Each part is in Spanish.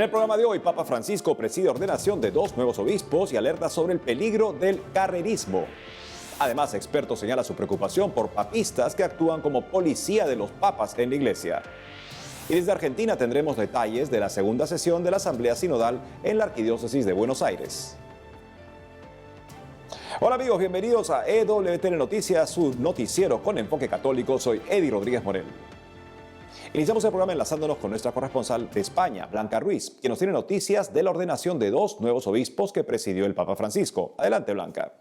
En el programa de hoy, Papa Francisco preside ordenación de 2 nuevos obispos y alerta sobre el peligro del carrerismo. Además, expertos señalan su preocupación por papistas que actúan como policía de los papas en la iglesia. Y desde Argentina tendremos detalles de la segunda sesión de la Asamblea Sinodal en la Arquidiócesis de Buenos Aires. Hola amigos, bienvenidos a EWTN Noticias, su noticiero con enfoque católico. Soy Eddie Rodríguez Morel. Iniciamos el programa enlazándonos con nuestra corresponsal de España, Blanca Ruiz, quien nos tiene noticias de la ordenación de 2 nuevos obispos que presidió el Papa Francisco. Adelante, Blanca.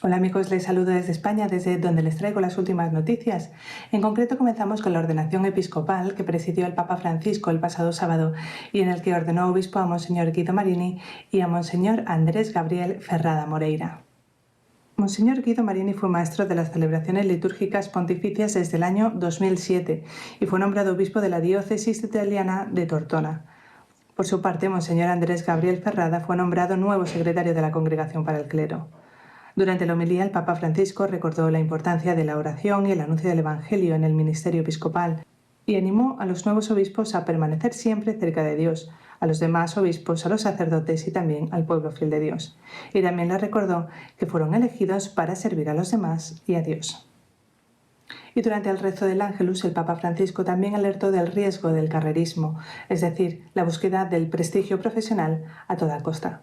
Hola amigos, les saludo desde España, desde donde les traigo las últimas noticias. En concreto comenzamos con la ordenación episcopal que presidió el Papa Francisco el pasado sábado y en el que ordenó obispo a Monseñor Guido Marini y a Monseñor Andrés Gabriel Ferrada Moreira. Monseñor Guido Marini fue maestro de las celebraciones litúrgicas pontificias desde el año 2007 y fue nombrado obispo de la diócesis italiana de Tortona. Por su parte, Monseñor Andrés Gabriel Ferrada fue nombrado nuevo secretario de la Congregación para el Clero. Durante la homilía, el Papa Francisco recordó la importancia de la oración y el anuncio del Evangelio en el ministerio episcopal y animó a los nuevos obispos a permanecer siempre cerca de Dios, a los demás obispos, a los sacerdotes y también al pueblo fiel de Dios. Y también les recordó que fueron elegidos para servir a los demás y a Dios. Y durante el rezo del Ángelus, el Papa Francisco también alertó del riesgo del carrerismo, es decir, la búsqueda del prestigio profesional a toda costa.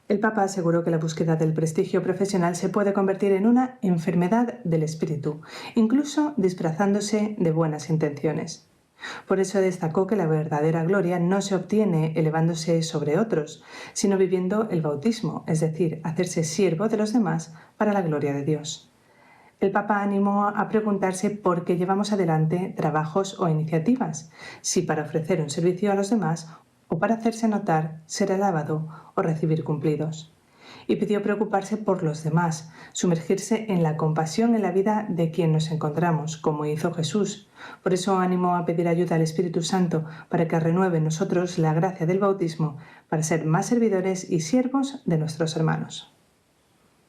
El Papa aseguró que la búsqueda del prestigio profesional se puede convertir en una enfermedad del espíritu, incluso disfrazándose de buenas intenciones. Por eso destacó que la verdadera gloria no se obtiene elevándose sobre otros, sino viviendo el bautismo, es decir, hacerse siervo de los demás para la gloria de Dios. El Papa animó a preguntarse por qué llevamos adelante trabajos o iniciativas, si para ofrecer un servicio a los demás o para hacerse notar, ser alabado o recibir cumplidos. Y pidió preocuparse por los demás, sumergirse en la compasión en la vida de quien nos encontramos, como hizo Jesús. Por eso animó a pedir ayuda al Espíritu Santo para que renueve en nosotros la gracia del bautismo, para ser más servidores y siervos de nuestros hermanos.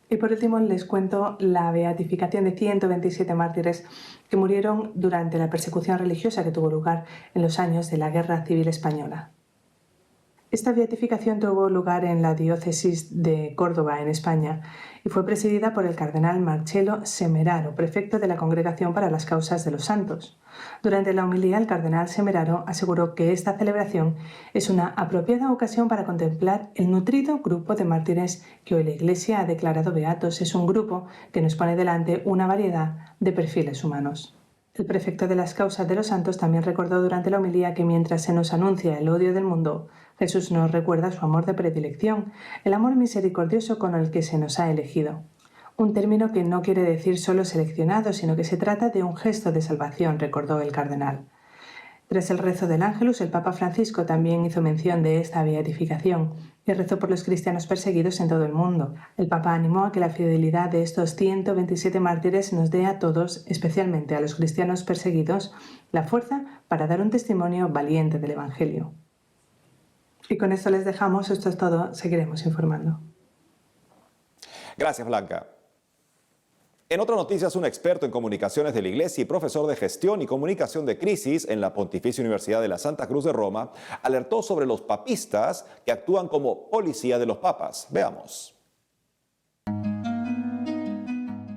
Y por último les cuento la beatificación de 127 mártires que murieron durante la persecución religiosa que tuvo lugar en los años de la Guerra Civil Española. Esta beatificación tuvo lugar en la diócesis de Córdoba, en España, y fue presidida por el cardenal Marcello Semeraro, prefecto de la Congregación para las Causas de los Santos. Durante la homilía, el cardenal Semeraro aseguró que esta celebración es una apropiada ocasión para contemplar el nutrido grupo de mártires que hoy la Iglesia ha declarado beatos. Es un grupo que nos pone delante una variedad de perfiles humanos. El prefecto de las Causas de los Santos también recordó durante la homilía que mientras se nos anuncia el odio del mundo, Jesús nos recuerda su amor de predilección, el amor misericordioso con el que se nos ha elegido. Un término que no quiere decir solo seleccionado, sino que se trata de un gesto de salvación, recordó el cardenal. Tras el rezo del Ángelus, el Papa Francisco también hizo mención de esta beatificación y rezó por los cristianos perseguidos en todo el mundo. El Papa animó a que la fidelidad de estos 127 mártires nos dé a todos, especialmente a los cristianos perseguidos, la fuerza para dar un testimonio valiente del Evangelio. Y con esto les dejamos, esto es todo, seguiremos informando. Gracias, Blanca. En otras noticias, un experto en comunicaciones de la Iglesia y profesor de gestión y comunicación de crisis en la Pontificia Universidad de la Santa Cruz de Roma alertó sobre los papistas que actúan como policía de los papas. Veamos.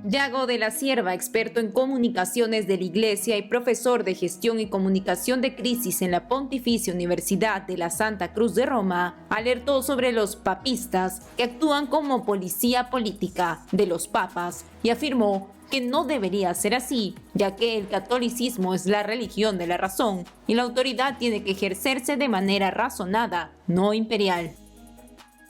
Yago de la Cierva, experto en comunicaciones de la Iglesia y profesor de gestión y comunicación de crisis en la Pontificia Universidad de la Santa Cruz de Roma, alertó sobre los papistas que actúan como policía política de los papas y afirmó que no debería ser así, ya que el catolicismo es la religión de la razón y la autoridad tiene que ejercerse de manera razonada, no imperial.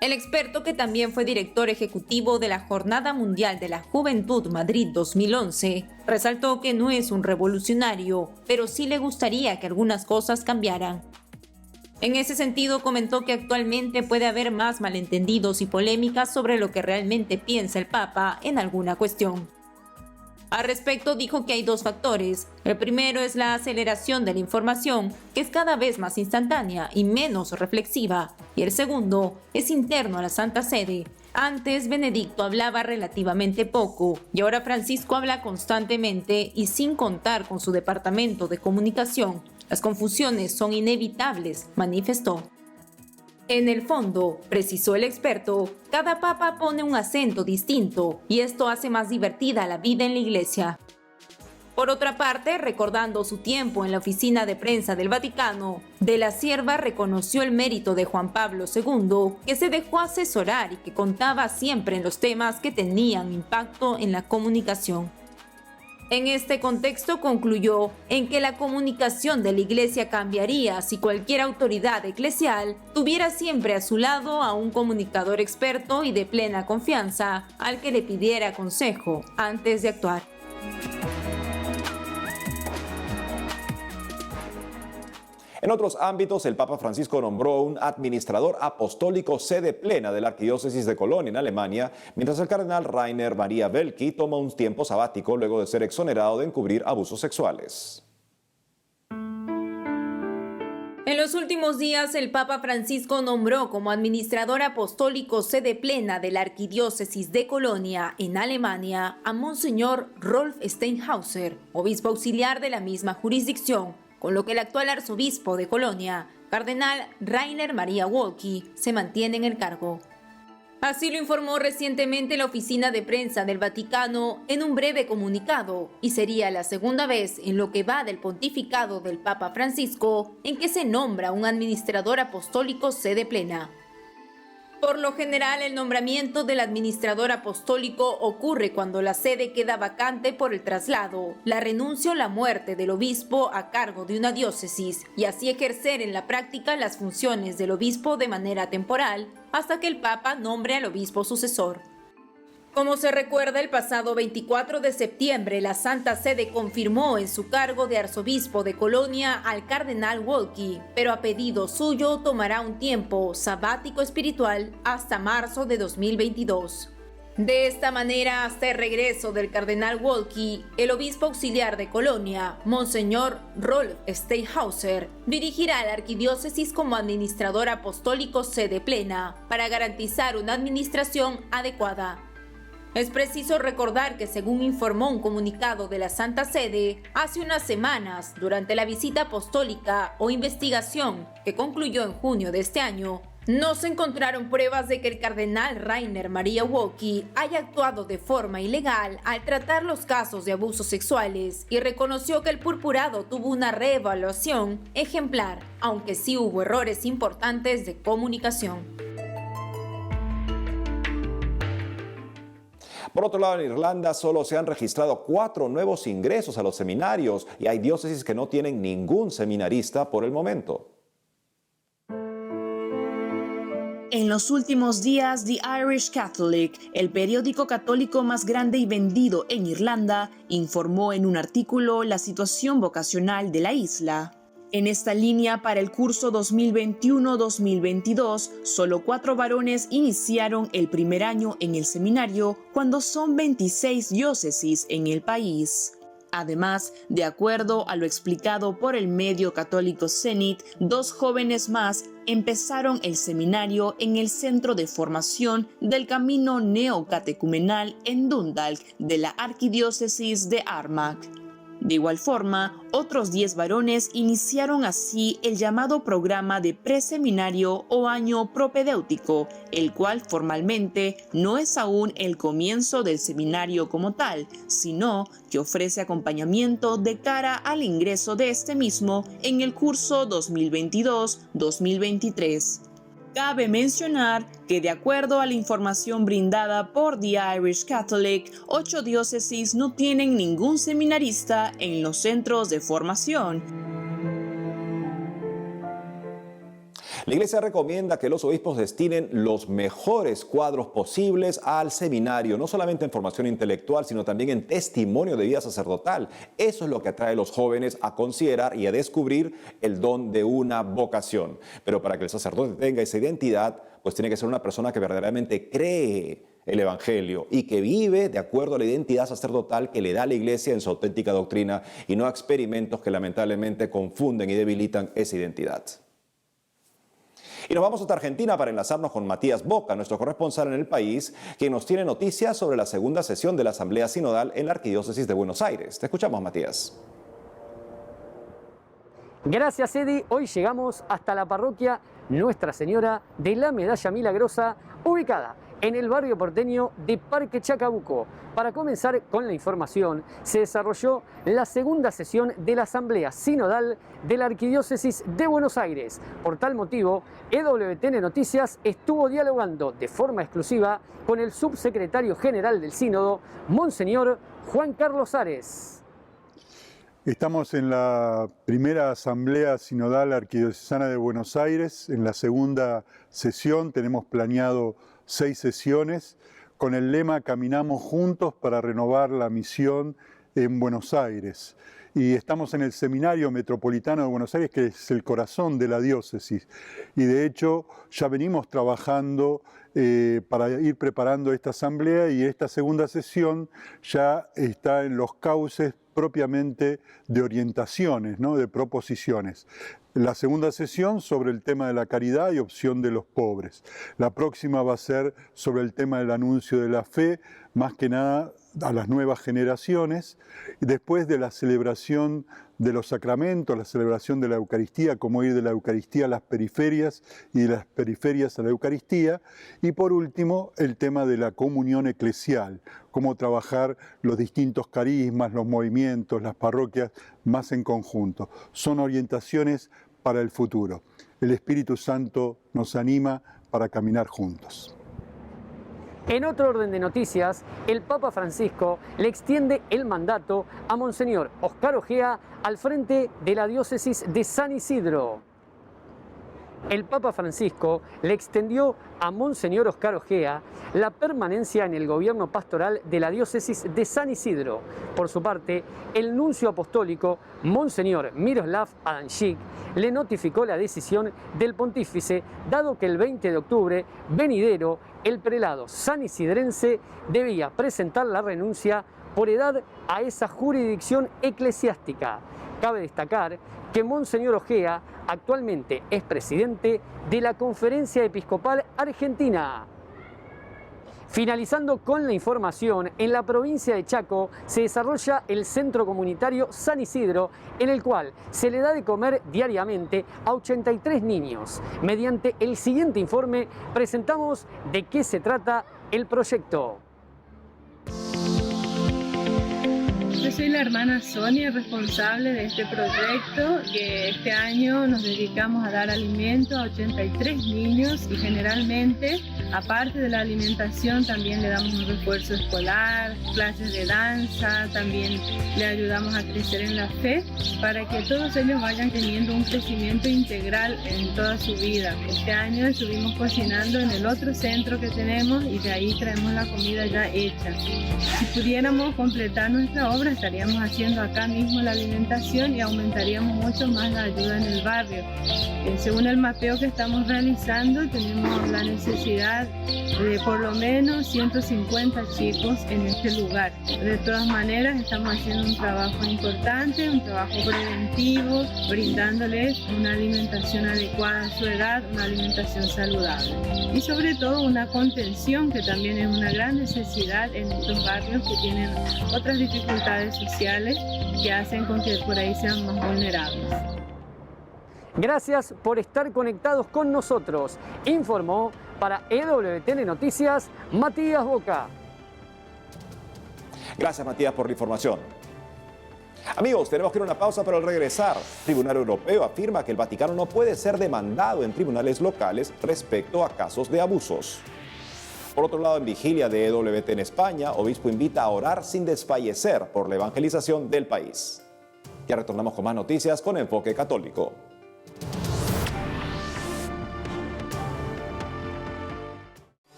El experto, que también fue director ejecutivo de la Jornada Mundial de la Juventud Madrid 2011, resaltó que no es un revolucionario, pero sí le gustaría que algunas cosas cambiaran. En ese sentido, comentó que actualmente puede haber más malentendidos y polémicas sobre lo que realmente piensa el Papa en alguna cuestión. Al respecto, dijo que hay 2 factores. El primero es la aceleración de la información, que es cada vez más instantánea y menos reflexiva. Y el segundo es interno a la Santa Sede. Antes Benedicto hablaba relativamente poco y ahora Francisco habla constantemente y sin contar con su departamento de comunicación. Las confusiones son inevitables, manifestó. En el fondo, precisó el experto, cada papa pone un acento distinto y esto hace más divertida la vida en la iglesia. Por otra parte, recordando su tiempo en la oficina de prensa del Vaticano, de la Sierva reconoció el mérito de Juan Pablo II, que se dejó asesorar y que contaba siempre en los temas que tenían impacto en la comunicación. En este contexto concluyó en que la comunicación de la Iglesia cambiaría si cualquier autoridad eclesial tuviera siempre a su lado a un comunicador experto y de plena confianza al que le pidiera consejo antes de actuar. En otros ámbitos, el Papa Francisco nombró un administrador apostólico sede plena de la Arquidiócesis de Colonia en Alemania, mientras el cardenal Rainer Maria Welki toma un tiempo sabático luego de ser exonerado de encubrir abusos sexuales. En los últimos días, el Papa Francisco nombró como administrador apostólico sede plena de la Arquidiócesis de Colonia en Alemania a Monseñor Rolf Steinhauser, obispo auxiliar de la misma jurisdicción, con lo que el actual arzobispo de Colonia, cardenal Rainer Maria Welki, se mantiene en el cargo. Así lo informó recientemente la oficina de prensa del Vaticano en un breve comunicado, y sería la segunda vez en lo que va del pontificado del Papa Francisco en que se nombra un administrador apostólico sede plena. Por lo general, el nombramiento del administrador apostólico ocurre cuando la sede queda vacante por el traslado, la renuncia o la muerte del obispo a cargo de una diócesis, y así ejercer en la práctica las funciones del obispo de manera temporal, hasta que el Papa nombre al obispo sucesor. Como se recuerda, el pasado 24 de septiembre, la Santa Sede confirmó en su cargo de arzobispo de Colonia al cardenal Welki, pero a pedido suyo tomará un tiempo sabático espiritual hasta marzo de 2022. De esta manera, hasta el regreso del cardenal Welki, el obispo auxiliar de Colonia, Monseñor Rolf Steinhauser, dirigirá la arquidiócesis como administrador apostólico sede plena para garantizar una administración adecuada. Es preciso recordar que, según informó un comunicado de la Santa Sede, hace unas semanas, durante la visita apostólica o investigación que concluyó en junio de este año, no se encontraron pruebas de que el cardenal Rainer Maria Welki haya actuado de forma ilegal al tratar los casos de abusos sexuales y reconoció que el purpurado tuvo una reevaluación ejemplar, aunque sí hubo errores importantes de comunicación. Por otro lado, en Irlanda solo se han registrado 4 nuevos ingresos a los seminarios y hay diócesis que no tienen ningún seminarista por el momento. En los últimos días, The Irish Catholic, el periódico católico más grande y vendido en Irlanda, informó en un artículo la situación vocacional de la isla. En esta línea, para el curso 2021-2022, solo 4 varones iniciaron el primer año en el seminario, cuando son 26 diócesis en el país. Además, de acuerdo a lo explicado por el medio católico Zenit, 2 jóvenes más empezaron el seminario en el Centro de Formación del Camino Neocatecumenal en Dundalk de la Arquidiócesis de Armagh. De igual forma, otros 10 varones iniciaron así el llamado programa de preseminario o año propedéutico, el cual formalmente no es aún el comienzo del seminario como tal, sino que ofrece acompañamiento de cara al ingreso de este mismo en el curso 2022-2023. Cabe mencionar que, de acuerdo a la información brindada por The Irish Catholic, 8 diócesis no tienen ningún seminarista en los centros de formación. La Iglesia recomienda que los obispos destinen los mejores cuadros posibles al seminario, no solamente en formación intelectual, sino también en testimonio de vida sacerdotal. Eso es lo que atrae a los jóvenes a considerar y a descubrir el don de una vocación. Pero para que el sacerdote tenga esa identidad, pues tiene que ser una persona que verdaderamente cree el Evangelio y que vive de acuerdo a la identidad sacerdotal que le da la Iglesia en su auténtica doctrina y no a experimentos que lamentablemente confunden y debilitan esa identidad. Y nos vamos hasta Argentina para enlazarnos con Matías Boca, nuestro corresponsal en el país, quien nos tiene noticias sobre la segunda sesión de la Asamblea Sinodal en la Arquidiócesis de Buenos Aires. Te escuchamos, Matías. Gracias, Eddie. Hoy llegamos hasta la parroquia Nuestra Señora de la Medalla Milagrosa, ubicada en el barrio porteño de Parque Chacabuco. Para comenzar con la información, se desarrolló la segunda sesión de la Asamblea Sinodal de la Arquidiócesis de Buenos Aires. Por tal motivo, EWTN Noticias estuvo dialogando de forma exclusiva con el subsecretario general del Sínodo, Monseñor Juan Carlos Ares. Estamos en la primera Asamblea Sinodal Arquidiocesana de Buenos Aires. En la segunda sesión tenemos planeado 6 sesiones con el lema Caminamos juntos para renovar la misión en Buenos Aires. Y estamos en el Seminario Metropolitano de Buenos Aires, que es el corazón de la diócesis. Y de hecho ya venimos trabajando para ir preparando esta asamblea, y esta segunda sesión ya está en los cauces propiamente de orientaciones, ¿no? De proposiciones. La segunda sesión sobre el tema de la caridad y opción de los pobres. La próxima va a ser sobre el tema del anuncio de la fe, más que nada a las nuevas generaciones, y después de la celebración de los sacramentos, la celebración de la Eucaristía, cómo ir de la Eucaristía a las periferias y de las periferias a la Eucaristía, y por último el tema de la comunión eclesial, cómo trabajar los distintos carismas, los movimientos, las parroquias más en conjunto. Son orientaciones para el futuro. El Espíritu Santo nos anima para caminar juntos. En otro orden de noticias, el Papa Francisco le extiende el mandato a Monseñor Oscar Ojea al frente de la diócesis de San Isidro. El Papa Francisco le extendió a Monseñor Oscar Ojea la permanencia en el gobierno pastoral de la diócesis de San Isidro. Por su parte, el nuncio apostólico, Monseñor Miroslav Adanchik, le notificó la decisión del pontífice, dado que el 20 de octubre venidero el prelado sanisidrense debía presentar la renuncia por edad a esa jurisdicción eclesiástica. Cabe destacar que Monseñor Ojea actualmente es presidente de la Conferencia Episcopal Argentina. Finalizando con la información, en la provincia de Chaco se desarrolla el Centro Comunitario San Isidro, en el cual se le da de comer diariamente a 83 niños. Mediante el siguiente informe presentamos de qué se trata el proyecto. Yo soy la hermana Sonia, responsable de este proyecto, que este año nos dedicamos a dar alimento a 83 niños, y generalmente, aparte de la alimentación, también le damos un refuerzo escolar, clases de danza, también le ayudamos a crecer en la fe, para que todos ellos vayan teniendo un crecimiento integral en toda su vida. Este año estuvimos cocinando en el otro centro que tenemos, y de ahí traemos la comida ya hecha. Si pudiéramos completar nuestra obra, estaríamos haciendo acá mismo la alimentación y aumentaríamos mucho más la ayuda en el barrio. Según el mapeo que estamos realizando, tenemos la necesidad de por lo menos 150 chicos en este lugar. De todas maneras, estamos haciendo un trabajo importante, un trabajo preventivo, brindándoles una alimentación adecuada a su edad, una alimentación saludable. Y sobre todo una contención, que también es una gran necesidad en estos barrios que tienen otras dificultades sociales que hacen con que por ahí sean más vulnerables. Gracias por estar conectados con nosotros. Informó para EWTN Noticias Matías Boca. Gracias, Matías, por la información. Amigos, tenemos que ir a una pausa, pero al regresar, el Tribunal Europeo afirma que el Vaticano no puede ser demandado en tribunales locales respecto a casos de abusos. Por otro lado, en vigilia de EWTN España, obispo invita a orar sin desfallecer por la evangelización del país. Ya retornamos con más noticias con Enfoque Católico.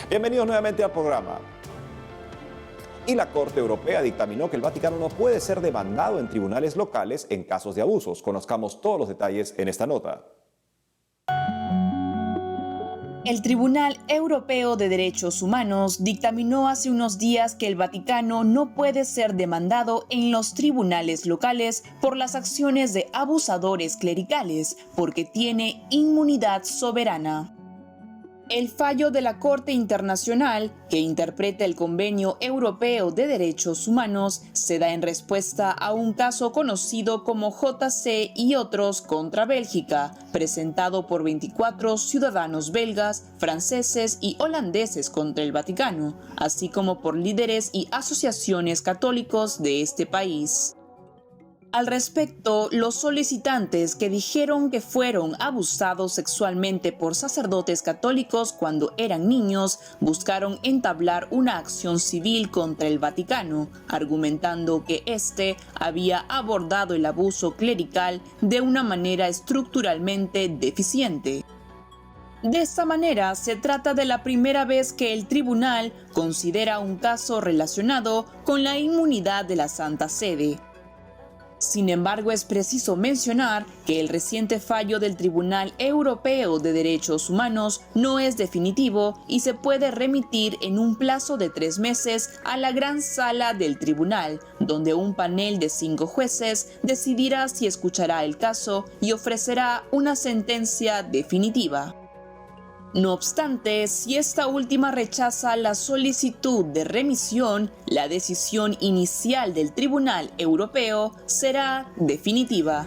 Bienvenidos nuevamente al programa. Y la Corte Europea dictaminó que el Vaticano no puede ser demandado en tribunales locales en casos de abusos. Conozcamos todos los detalles en esta nota. El Tribunal Europeo de Derechos Humanos dictaminó hace unos días que el Vaticano no puede ser demandado en los tribunales locales por las acciones de abusadores clericales, porque tiene inmunidad soberana. El fallo de la Corte Internacional, que interpreta el Convenio Europeo de Derechos Humanos, se da en respuesta a un caso conocido como JC y otros contra Bélgica, presentado por 24 ciudadanos belgas, franceses y holandeses contra el Vaticano, así como por líderes y asociaciones católicos de este país. Al respecto, los solicitantes que dijeron que fueron abusados sexualmente por sacerdotes católicos cuando eran niños buscaron entablar una acción civil contra el Vaticano, argumentando que éste había abordado el abuso clerical de una manera estructuralmente deficiente. De esta manera, se trata de la primera vez que el tribunal considera un caso relacionado con la inmunidad de la Santa Sede. Sin embargo, es preciso mencionar que el reciente fallo del Tribunal Europeo de Derechos Humanos no es definitivo y se puede remitir en un plazo de 3 meses a la Gran Sala del Tribunal, donde un panel de 5 jueces decidirá si escuchará el caso y ofrecerá una sentencia definitiva. No obstante, si esta última rechaza la solicitud de remisión, la decisión inicial del Tribunal Europeo será definitiva.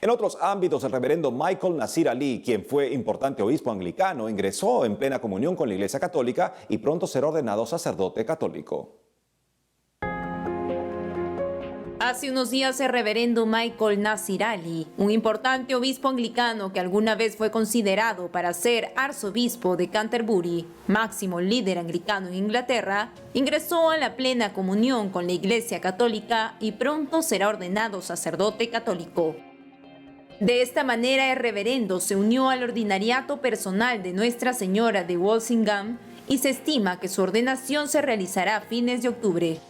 En otros ámbitos, el reverendo Michael Nasir Ali, quien fue importante obispo anglicano, ingresó en plena comunión con la Iglesia Católica y pronto será ordenado sacerdote católico. Hace unos días el reverendo Michael Nasir Ali, un importante obispo anglicano que alguna vez fue considerado para ser arzobispo de Canterbury, máximo líder anglicano en Inglaterra, ingresó a la plena comunión con la Iglesia Católica y pronto será ordenado sacerdote católico. De esta manera el reverendo se unió al ordinariato personal de Nuestra Señora de Walsingham y se estima que su ordenación se realizará a fines de octubre.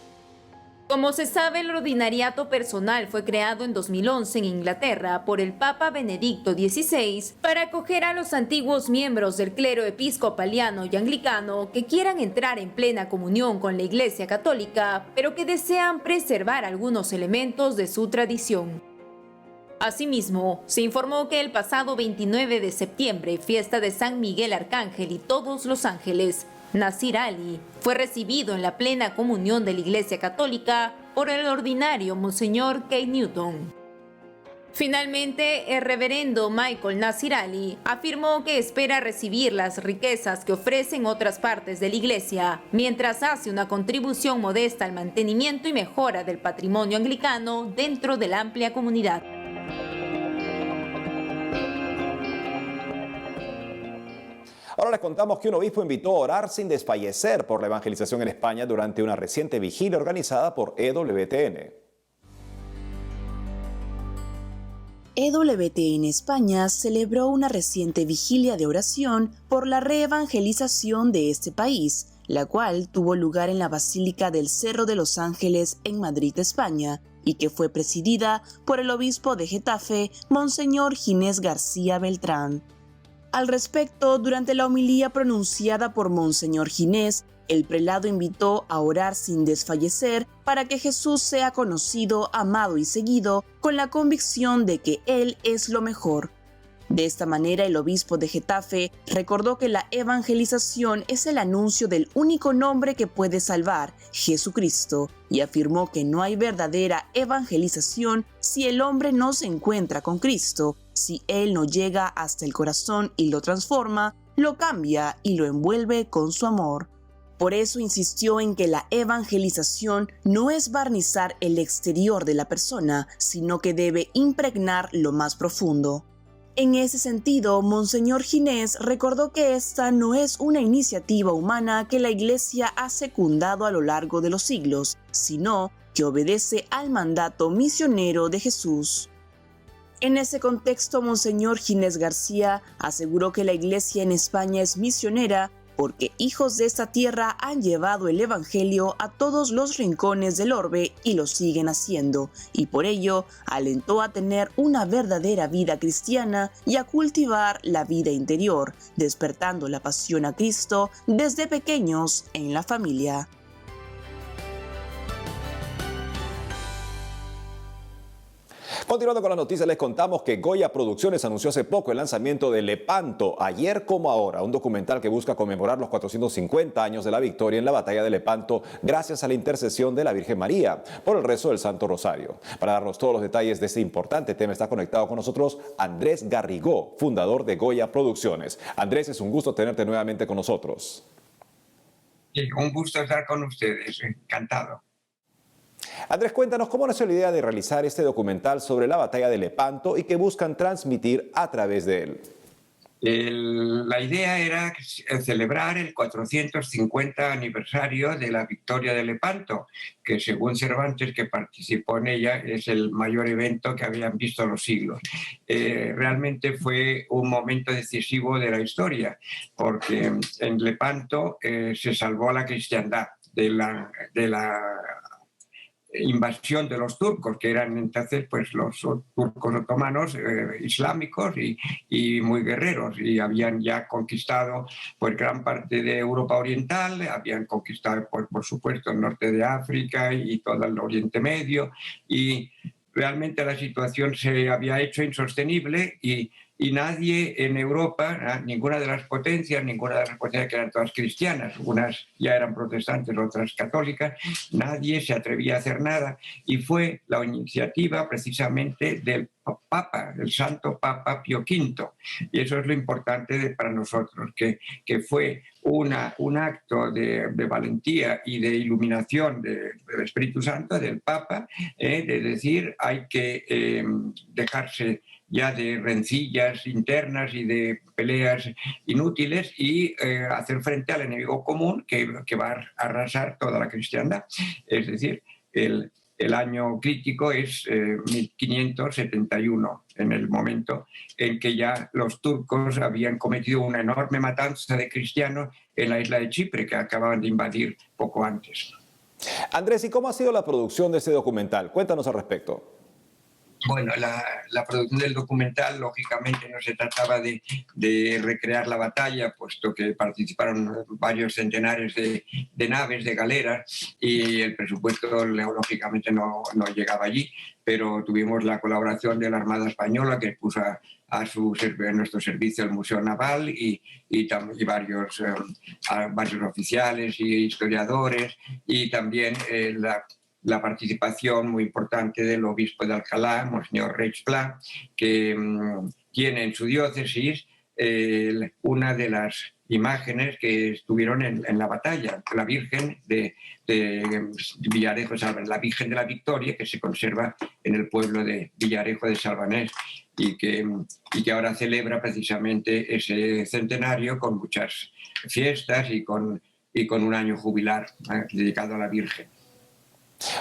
Como se sabe, el ordinariato personal fue creado en 2011 en Inglaterra por el Papa Benedicto XVI para acoger a los antiguos miembros del clero episcopaliano y anglicano que quieran entrar en plena comunión con la Iglesia Católica, pero que desean preservar algunos elementos de su tradición. Asimismo, se informó que el pasado 29 de septiembre, fiesta de San Miguel Arcángel y todos los ángeles, Nasir Ali fue recibido en la plena comunión de la Iglesia Católica por el ordinario Monseñor Keith Newton. Finalmente, el reverendo Michael Nasir Ali afirmó que espera recibir las riquezas que ofrecen otras partes de la Iglesia, mientras hace una contribución modesta al mantenimiento y mejora del patrimonio anglicano dentro de la amplia comunidad. Ahora les contamos que un obispo invitó a orar sin desfallecer por la evangelización en España durante una reciente vigilia organizada por EWTN. EWTN España celebró una reciente vigilia de oración por la reevangelización de este país, la cual tuvo lugar en la Basílica del Cerro de los Ángeles en Madrid, España, y que fue presidida por el obispo de Getafe, Monseñor Ginés García Beltrán. Al respecto, durante la homilía pronunciada por Monseñor Ginés, el prelado invitó a orar sin desfallecer para que Jesús sea conocido, amado y seguido con la convicción de que Él es lo mejor. De esta manera, el obispo de Getafe recordó que la evangelización es el anuncio del único nombre que puede salvar, Jesucristo, y afirmó que no hay verdadera evangelización si el hombre no se encuentra con Cristo, si Él no llega hasta el corazón y lo transforma, lo cambia y lo envuelve con su amor. Por eso insistió en que la evangelización no es barnizar el exterior de la persona, sino que debe impregnar lo más profundo. En ese sentido, Monseñor Ginés recordó que esta no es una iniciativa humana que la Iglesia ha secundado a lo largo de los siglos, sino que obedece al mandato misionero de Jesús. En ese contexto, Monseñor Ginés García aseguró que la Iglesia en España es misionera porque hijos de esta tierra han llevado el Evangelio a todos los rincones del orbe y lo siguen haciendo, y por ello alentó a tener una verdadera vida cristiana y a cultivar la vida interior, despertando la pasión a Cristo desde pequeños en la familia. Continuando con las noticias, les contamos que Goya Producciones anunció hace poco el lanzamiento de Lepanto, Ayer como Ahora, un documental que busca conmemorar los 450 años de la victoria en la batalla de Lepanto gracias a la intercesión de la Virgen María por el rezo del Santo Rosario. Para darnos todos los detalles de este importante tema está conectado con nosotros Andrés Garrigó, fundador de Goya Producciones. Andrés, es un gusto tenerte nuevamente con nosotros. Sí, un gusto estar con ustedes, encantado. Andrés, cuéntanos cómo nació la idea de realizar este documental sobre la batalla de Lepanto y qué buscan transmitir a través de él. La idea era celebrar el 450 aniversario de la victoria de Lepanto, que según Cervantes, que participó en ella, es el mayor evento que habían visto los siglos. Realmente fue un momento decisivo de la historia, porque en Lepanto se salvó la cristiandad de la invasión de los turcos, que eran entonces pues los turcos otomanos islámicos y muy guerreros, y habían ya conquistado pues gran parte de Europa Oriental, habían conquistado pues, por supuesto el norte de África y todo el Oriente Medio, y realmente la situación se había hecho insostenible y nadie en Europa, ninguna de las potencias que eran todas cristianas, unas ya eran protestantes, otras católicas, nadie se atrevía a hacer nada, y fue la iniciativa precisamente del Papa, el Santo Papa Pío V, y eso es lo importante para nosotros, que fue un acto de valentía y de iluminación del Espíritu Santo, del Papa, de decir hay que dejarse ya de rencillas internas y de peleas inútiles y hacer frente al enemigo común que va a arrasar toda la cristiandad. Es decir, el año crítico es 1571, en el momento en que ya los turcos habían cometido una enorme matanza de cristianos en la isla de Chipre, que acababan de invadir poco antes. Andrés, ¿y cómo ha sido la producción de este documental? Cuéntanos al respecto. Bueno, la producción del documental, lógicamente, no se trataba de recrear la batalla, puesto que participaron varios centenares de naves, de galeras, y el presupuesto, lógicamente, no llegaba allí, pero tuvimos la colaboración de la Armada Española, que puso a nuestro servicio el Museo Naval y varios oficiales y historiadores, y también la participación muy importante del obispo de Alcalá, Monseñor Reig Pla, que tiene en su diócesis una de las imágenes que estuvieron en la batalla, la Virgen de Villarejo de Salvanés, la Virgen de la Victoria, que se conserva en el pueblo de Villarejo de Salvanés y que ahora celebra precisamente ese centenario con muchas fiestas y con un año jubilar dedicado a la Virgen.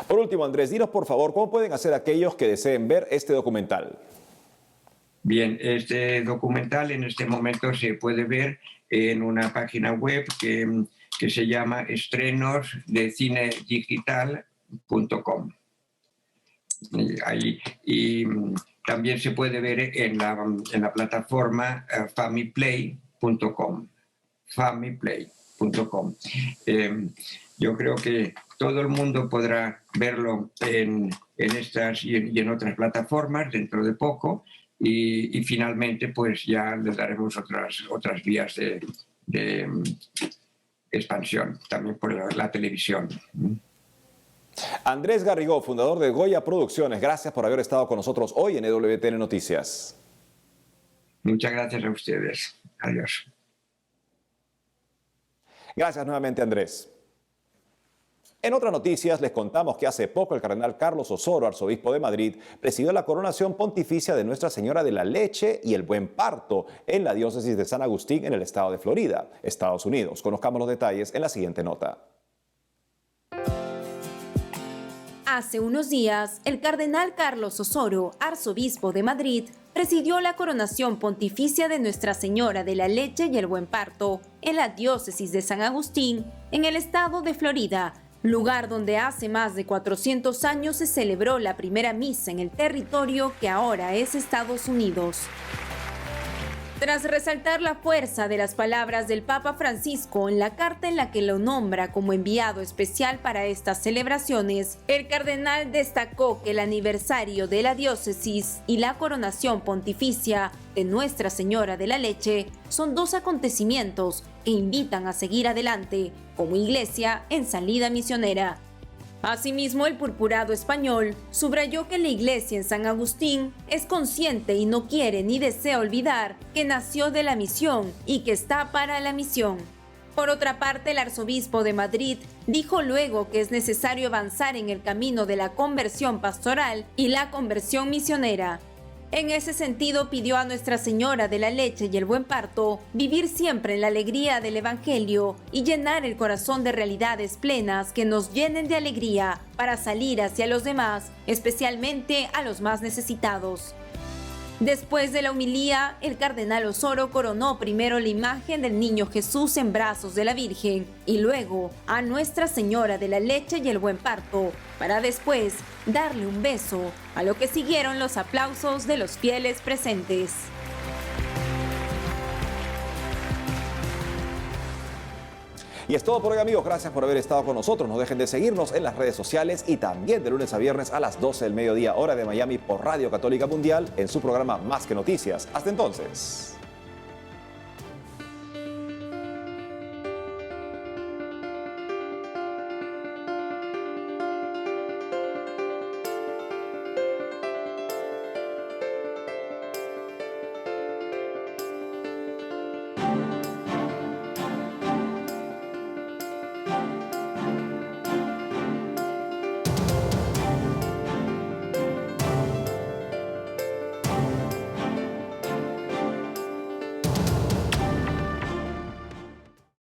Por último, Andrés, dinos por favor, ¿cómo pueden hacer aquellos que deseen ver este documental? Bien, este documental en este momento se puede ver en una página web que se llama estrenosdecinedigital.com. Y también se puede ver en la plataforma famiplay.com. Famiplay.com. Yo creo que todo el mundo podrá verlo en estas y en otras plataformas dentro de poco, y finalmente pues ya les daremos otras vías de expansión, también por la televisión. Andrés Garrigó, fundador de Goya Producciones, gracias por haber estado con nosotros hoy en EWTN Noticias. Muchas gracias a ustedes. Adiós. Gracias nuevamente, Andrés. En otras noticias, les contamos que hace poco el cardenal Carlos Osoro, arzobispo de Madrid, presidió la coronación pontificia de Nuestra Señora de la Leche y el Buen Parto en la diócesis de San Agustín, en el estado de Florida, Estados Unidos. Conozcamos los detalles en la siguiente nota. Hace unos días, el cardenal Carlos Osoro, arzobispo de Madrid, presidió la coronación pontificia de Nuestra Señora de la Leche y el Buen Parto en la diócesis de San Agustín, en el estado de Florida, lugar donde hace más de 400 años se celebró la primera misa en el territorio que ahora es Estados Unidos. Tras resaltar la fuerza de las palabras del Papa Francisco en la carta en la que lo nombra como enviado especial para estas celebraciones, el cardenal destacó que el aniversario de la diócesis y la coronación pontificia de Nuestra Señora de la Leche son dos acontecimientos que invitan a seguir adelante como iglesia en salida misionera. Asimismo, el purpurado español subrayó que la iglesia en San Agustín es consciente y no quiere ni desea olvidar que nació de la misión y que está para la misión. Por otra parte, el arzobispo de Madrid dijo luego que es necesario avanzar en el camino de la conversión pastoral y la conversión misionera. En ese sentido, pidió a Nuestra Señora de la Leche y el Buen Parto vivir siempre en la alegría del Evangelio y llenar el corazón de realidades plenas que nos llenen de alegría para salir hacia los demás, especialmente a los más necesitados. Después de la homilía, el cardenal Osoro coronó primero la imagen del niño Jesús en brazos de la Virgen y luego a Nuestra Señora de la Leche y el Buen Parto, para después darle un beso, a lo que siguieron los aplausos de los fieles presentes. Y es todo por hoy, amigos. Gracias por haber estado con nosotros. No dejen de seguirnos en las redes sociales y también de lunes a viernes a las 12 del mediodía, hora de Miami, por Radio Católica Mundial, en su programa Más que Noticias. Hasta entonces.